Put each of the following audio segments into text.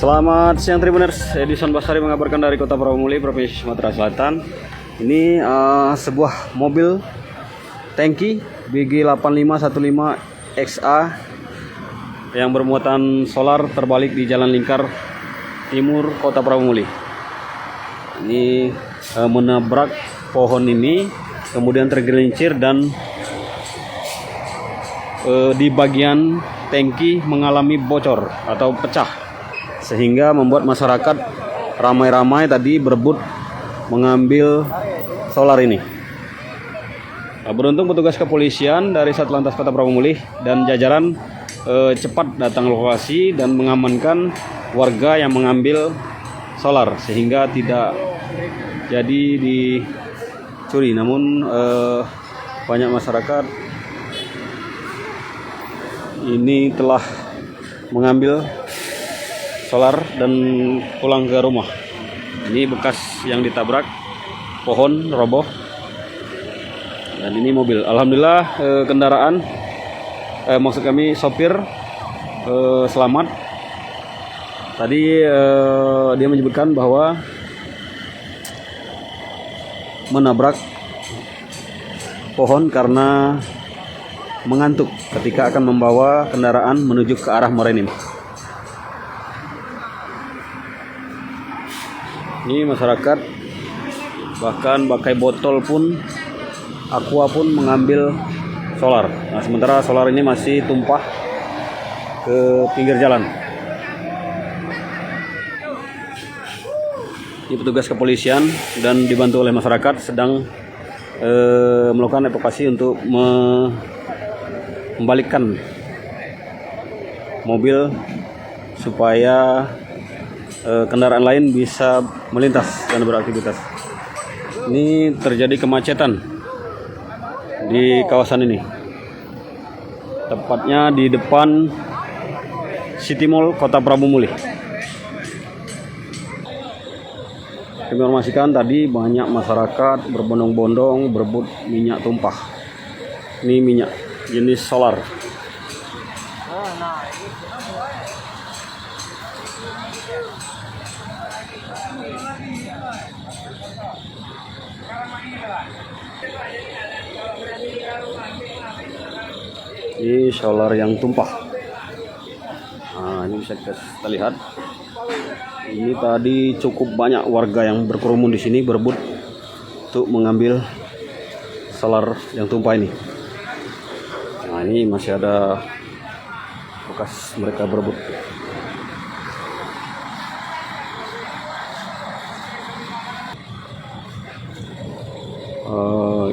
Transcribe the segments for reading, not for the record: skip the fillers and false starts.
Selamat siang Tribuners, Edison Basari mengabarkan dari Kota Prawamuli, Provinsi Sumatera Selatan. Ini sebuah mobil tangki BG8515XA yang bermuatan solar terbalik di Jalan Lingkar Timur Kota Prawamuli. Ini menabrak pohon ini, kemudian tergelincir dan di bagian tangki mengalami bocor atau pecah, sehingga membuat masyarakat ramai-ramai tadi berebut mengambil solar ini. Beruntung petugas kepolisian dari Satlantas Kota Prawamuli dan jajaran cepat datang lokasi dan mengamankan warga yang mengambil solar sehingga tidak jadi dicuri. Namun banyak masyarakat ini telah mengambil solar dan pulang ke rumah. Ini bekas yang ditabrak, pohon roboh, dan ini mobil. Alhamdulillah kendaraan, maksud kami sopir selamat. Tadi dia menyebutkan bahwa menabrak pohon karena mengantuk ketika akan membawa kendaraan menuju ke arah Morenim. Ini masyarakat bahkan pakai botol pun, aqua pun mengambil solar. Nah, sementara solar ini masih tumpah ke pinggir jalan. Ini petugas kepolisian dan dibantu oleh masyarakat sedang melakukan evakuasi untuk membalikkan mobil supaya kendaraan lain bisa melintas dan beraktivitas. Ini terjadi kemacetan di kawasan ini, tepatnya di depan City Mall Kota Prawamuli. Kami informasikan tadi banyak masyarakat berbondong-bondong berebut minyak tumpah. Ini minyak jenis solar. Ini solar yang tumpah. Nah, ini bisa kita lihat. Ini tadi cukup banyak warga yang berkerumun di sini berebut untuk mengambil solar yang tumpah ini. Nah, ini masih ada bekas mereka berebut.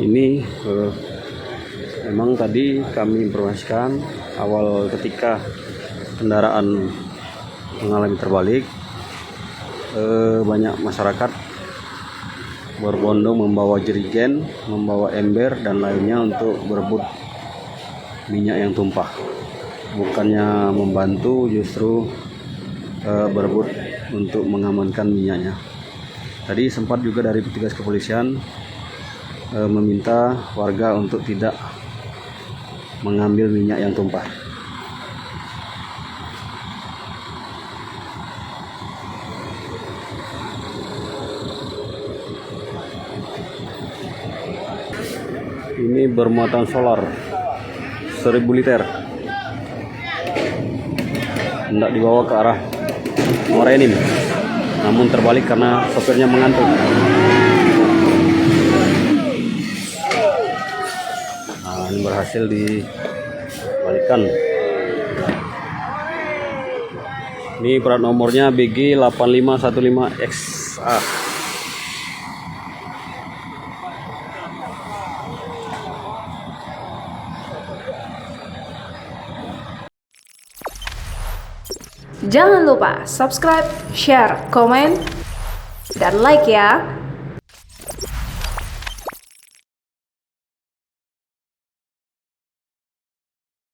Ini memang tadi kami informasikan awal ketika kendaraan mengalami terbalik, banyak masyarakat berbondong membawa jerigen, membawa ember dan lainnya untuk berebut minyak yang tumpah. Bukannya membantu, justru berebut untuk mengamankan minyaknya. Tadi sempat juga dari petugas kepolisian meminta warga untuk tidak mengambil minyak yang tumpah. Ini bermuatan solar 1000 liter, hendak dibawa ke arah Morenim, namun terbalik karena sopirnya mengantuk. Nah, ini berhasil dibalikkan. Ini plat nomornya BG8515XA. Jangan lupa subscribe, share, komen, dan like ya.